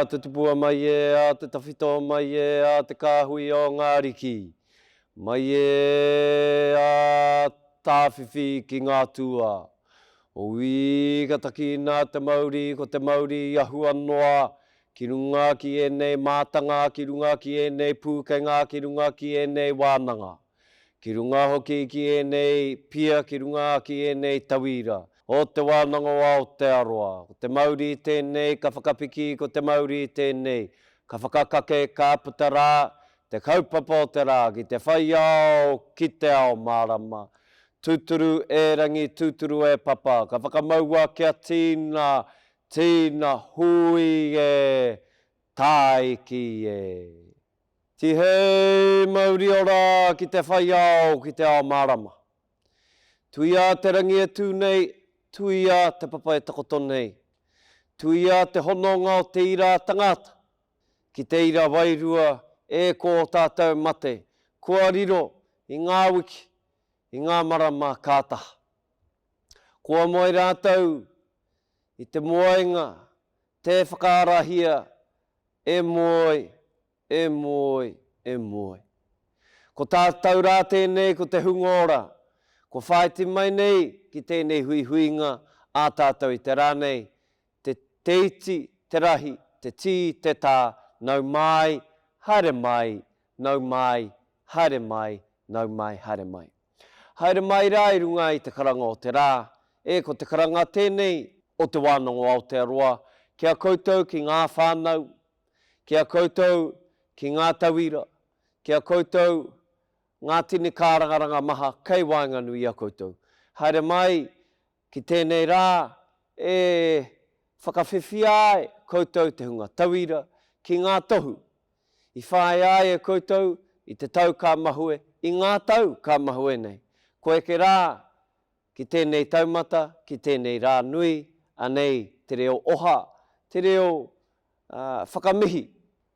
a te tupua mai e, a te tawhito mai e, a te kāhui o ngā riki. Mai e a tāwhiwhi ki ngā tua. O ka takina te Māori, ko te Māori ahu anoa, ki runga ki enei mātanga, ki runga ki enei pūkenga, ki runga ki enei wānanga. Ki runga hoki ki enei pia, ki runga ki enei tauira. O te wānanga o Aotearoa. Ko te Māori tēnei, ka whakapiki ko te Māori tēnei. Ka whakakake, ka puta rā, te kaupapa o te rā, ki te whaiao, ki te ao mārama. Tūturu e rangi, tūturu e papa. Ka whakamaua kia tīna, tīna hui e, taiki e. Ti hei Māori ora ki te whaiao, ki te ao mārama. Tuia te rangi e tū nei, tuia te papa e takoto nei. Tuia te hononga o te ira tangata. Ki te ira wairua e ko tātou mate. Kua riro i ngā wiki, i ngā marama kātaha. Kua moe rātou i te moenga, te whakaarahia, e moe, e moe, e moe. Ko tātou rā tēnei ko te hungora. Ko whaiti mai nei ki tēnei hui huinga a tātou i te rānei, te iti, te rahi, te tī, te tā, nau mai, haere mai, nau mai, haere mai, nau mai, haere mai. Haere mai rā i runga i te karanga o te rā, e ko te karanga tēnei o te wānanga o Aotearoa, kia koutou ki ngā whānau, kia koutou ki ngā tauira, kia koutou ngā tini kārangaranga maha, kei wainga nui a koutou. Haere mai, ki tēnei rā, e whakawhiwhi ai koutou te hunga tauira, ki ngā tohu. I whae ai e koutou, i te tau ka mahue, i ngā tau ka mahue nei. Ko eke rā, ki tēnei taumata, ki tēnei rā nui, anei te reo oha, te reo whakamihi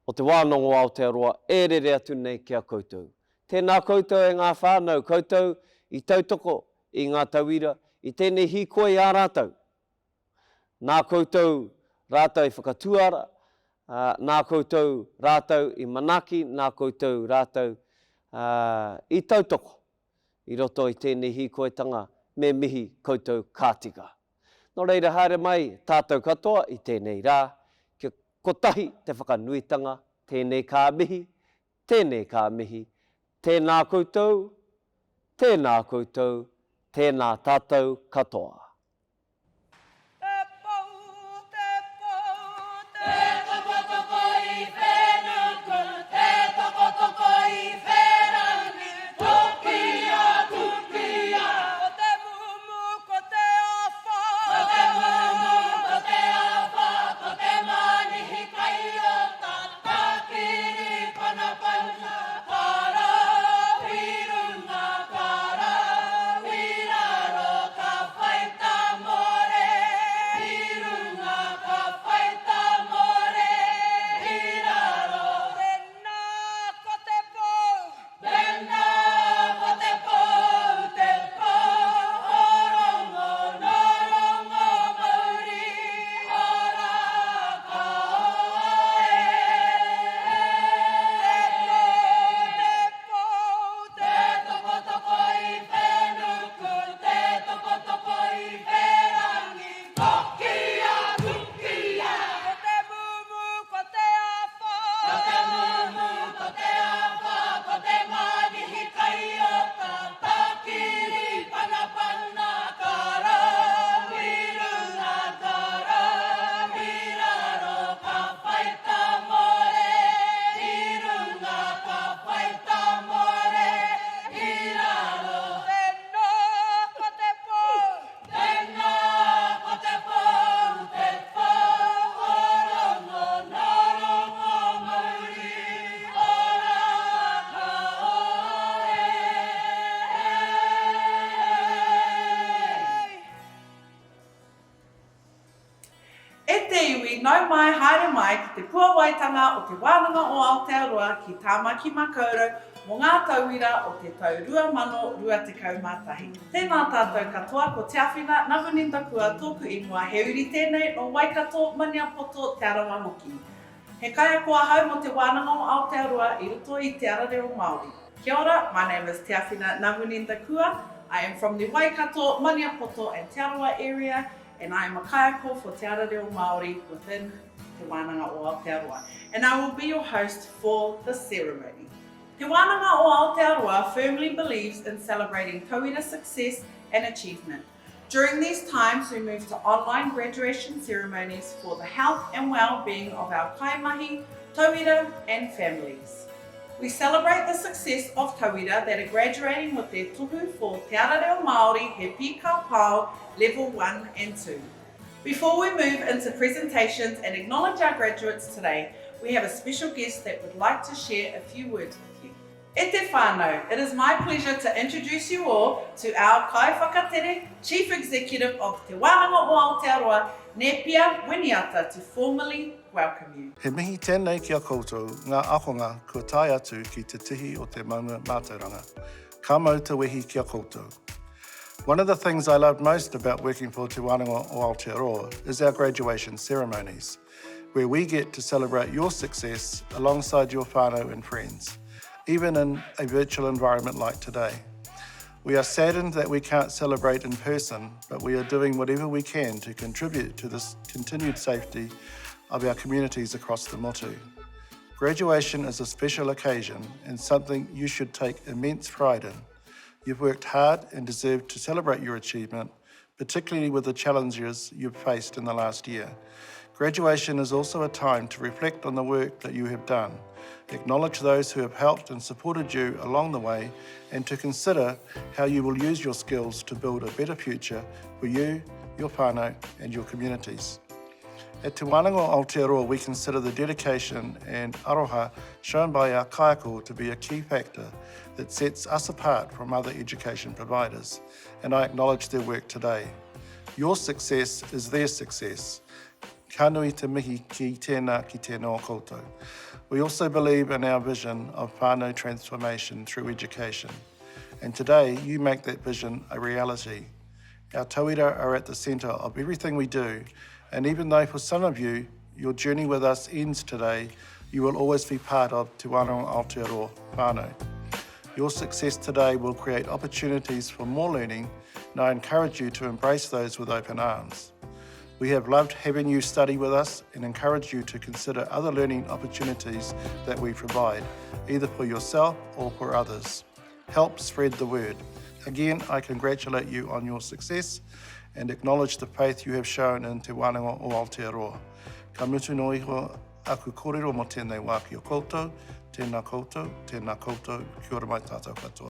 o te wānanga o Aotearoa, e rere atu nei kia koutou. Tēnā koutou e ngā whānau, koutou i tautoko i ngā tauira, i tēnei hikoi ā rātou. Nā koutou rātou i whakatuara, nā koutou rātou i manaki, nā koutou rātou i tautoko. I roto i tēnei hikoitanga me mihi koutou kātika. Nō reira haere mai tātou katoa i tēnei rā, kia kotahi te whakanuitanga, tēnei kā mihi, tēnei kā mihi, tēnā koutou, tēnā koutou, tēnā tātou katoa. Nau mai, haere mai ki te Puāwaitanga o te wānanga o Aotearoa ki Tāmaki makaurau mō ngā tauira o te tau 2021. Tēnā tātou katoa ko te awhina, Navuni Takua tōku ingoa, he uri tēnei no Waikato, Maniapoto, Te Arawa hoki. He kaya kua hau mo te wānanga o Aotearoa I roto I te Ara Reo Māori. Kia ora, my name is Te Awhina Namuninda Kua. I am from the Waikato, Maniapoto and Te Aroa area, and I am a kayako for Te Ara Reo Māori within Te Wānanga o Aotearoa. And I will be your host for the ceremony. Te Wānanga o Aotearoa firmly believes in celebrating tauira success and achievement. During these times, we move to online graduation ceremonies for the health and well-being of our kaimahi, tauira and families. We celebrate the success of tauira that are graduating with their tuhu for Te Ara Reo Māori He Pika Pao Level 1 and 2. Before we move into presentations and acknowledge our graduates today, we have a special guest that would like to share a few words with you. E te whānau, it is my pleasure to introduce you all to our Kai Whakatere, Chief Executive of Te Wānanga o Aotearoa, Nepia Winiata, to formally welcome you. He mihi tēnei kia koutou, ngā ahonga kua tai atu ki te tihi o te maunga mātauranga. Ka mau te wehi kia koutou. One of the things I love most about working for Te Wānanga o Aotearoa is our graduation ceremonies, where we get to celebrate your success alongside your whānau and friends, even in a virtual environment like today. We are saddened that we can't celebrate in person, but we are doing whatever we can to contribute to this continued safety of our communities across the motu. Graduation is a special occasion and something you should take immense pride in. You've worked hard and deserve to celebrate your achievement, particularly with the challenges you've faced in the last year. Graduation is also a time to reflect on the work that you have done, acknowledge those who have helped and supported you along the way, and to consider how you will use your skills to build a better future for you, your whānau, and your communities. At Te Wānanga o Aotearoa, we consider the dedication and aroha shown by our kayako to be a key factor that sets us apart from other education providers, and I acknowledge their work today. Your success is their success. Ka nui te mihi ki tēnā ki tēnā koutou. We also believe in our vision of whānau transformation through education, and today you make that vision a reality. Our tauira are at the centre of everything we do, and even though for some of you, your journey with us ends today, you will always be part of Te Wānanga o Aotearoa whānau. Your success today will create opportunities for more learning, and I encourage you to embrace those with open arms. We have loved having you study with us and encourage you to consider other learning opportunities that we provide, either for yourself or for others. Help spread the word. Again, I congratulate you on your success and acknowledge the faith you have shown in Te Wānanga o Aotearoa. Ka mutu no iho aku kōrero mo tēnei wā ki o koutou, tēnā koutou, kia ora mai tātou katoa.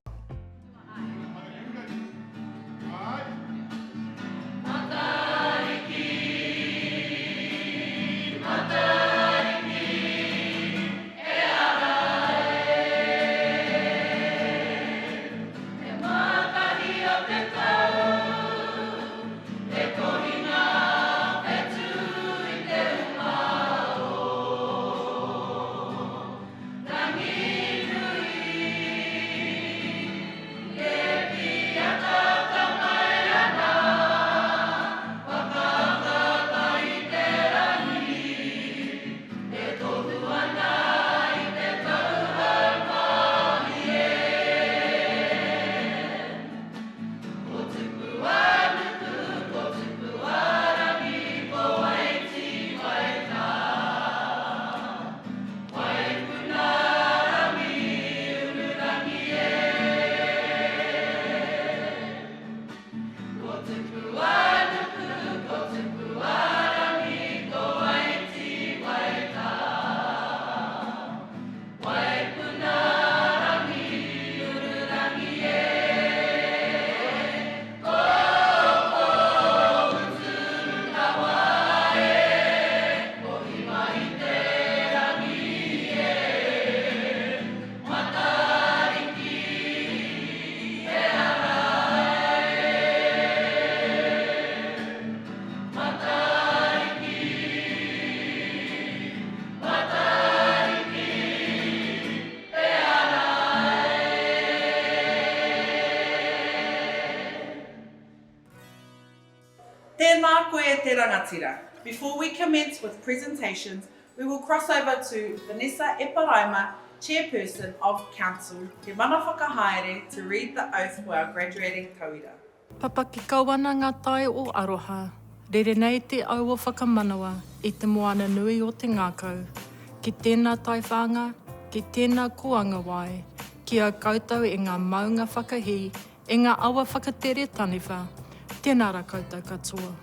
Tēnā koe te rangatira. Before we commence with presentations, We will cross over to Vanessa Eparaima, Chairperson of Council, Te Mana Whakahaere, to read the oath for our graduating tauira. Papa ki kawana ngā tai o aroha, rere nei te au o whakamanawa i te moana nui o te ngākau, ki tēnā tai whanga, ki tēnā koanga wai, ki a koutou e ngā maunga whakahi, e ngā awa whakatere taniwha, tēnā ra koutou katoa.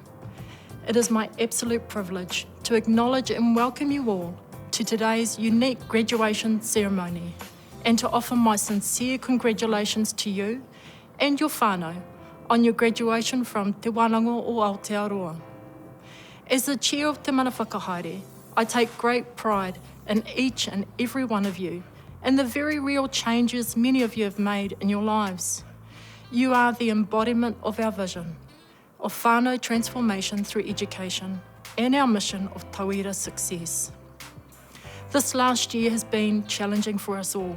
It is my absolute privilege to acknowledge and welcome you all to today's unique graduation ceremony and to offer my sincere congratulations to you and your whānau on your graduation from Te Wānanga o Aotearoa. As the chair of Te Mana Whakahaere, I take great pride in each and every one of you and the very real changes many of you have made in your lives. You are the embodiment of our vision of whānau transformation through education and our mission of tauira success. This last year has been challenging for us all,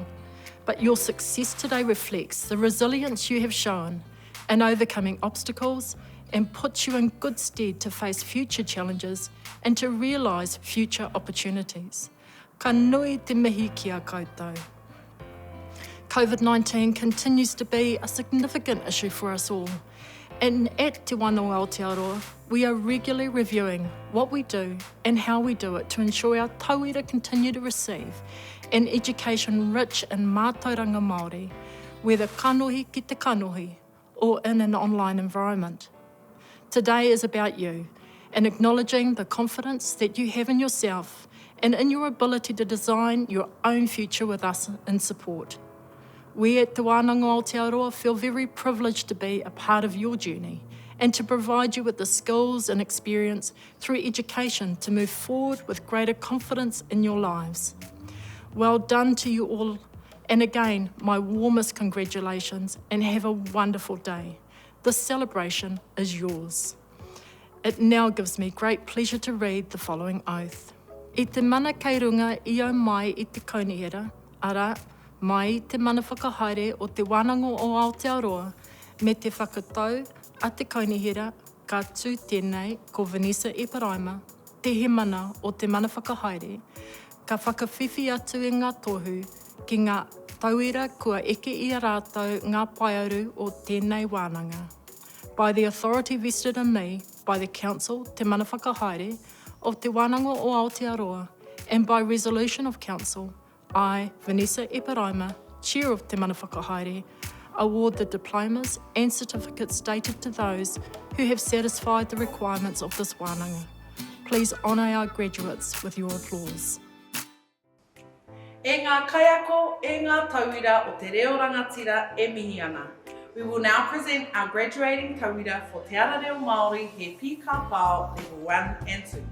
but your success today reflects the resilience you have shown in overcoming obstacles and puts you in good stead to face future challenges and to realise future opportunities. Ka nui te mihi ki a koutou. COVID-19 continues to be a significant issue for us all, and at Te Wānanga o Aotearoa, we are regularly reviewing what we do and how we do it to ensure our tauira continue to receive an education rich in mātauranga Māori, whether kanohi ki te kanohi or in an online environment. Today is about you and acknowledging the confidence that you have in yourself and in your ability to design your own future with us in support. We at Te Wānanga o Aotearoa feel very privileged to be a part of your journey and to provide you with the skills and experience through education to move forward with greater confidence in your lives. Well done to you all, and again, my warmest congratulations, and have a wonderful day. This celebration is yours. It now gives me great pleasure to read the following oath. I te mana kei runga i au mai i te kaunihera, ara, mai i te mana whakahaere o Te Wānanga o Aotearoa, me te whakatau a te kaunihera, ka tū tēnei ko Vanessa Eparaima, te he mana o te mana whakahaere, ka whakawhiwhi atu e ngā tohu ki ngā tauira kua eke i a rātou ngā paiauru o tēnei wānanga. By the authority vested in me by the Council Te Mana Whakahaere of Te Wānanga o Aotearoa, and by resolution of Council, I, Vanessa Eparaima, Chair of Te Mana Whakahaere, award the diplomas and certificates stated to those who have satisfied the requirements of this wānanga. Please honour our graduates with your applause. E ngā kaiako, e ngā tauira o te reo rangatira e mihi ana. We will now present our graduating tauira for Te Ara Reo Māori he Pi Ka Pao Level 1 and 2.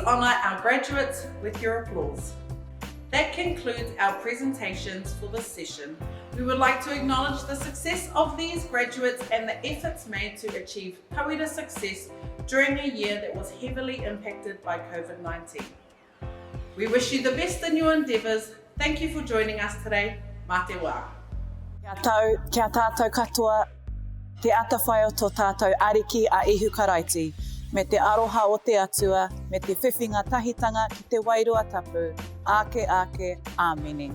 honour our graduates with your applause. That concludes our presentations for this session. We would like to acknowledge the success of these graduates and the efforts made to achieve tauira success during a year that was heavily impacted by COVID-19. We wish you the best in your endeavours. Thank you for joining us today. Mā te wā. Kia tātou katoa, te atawhai o tō tātou ariki a ihu karaiti, me te aroha o te atua, me te whiwhinga tahitanga ki te wairua tapu, ake, āmeni.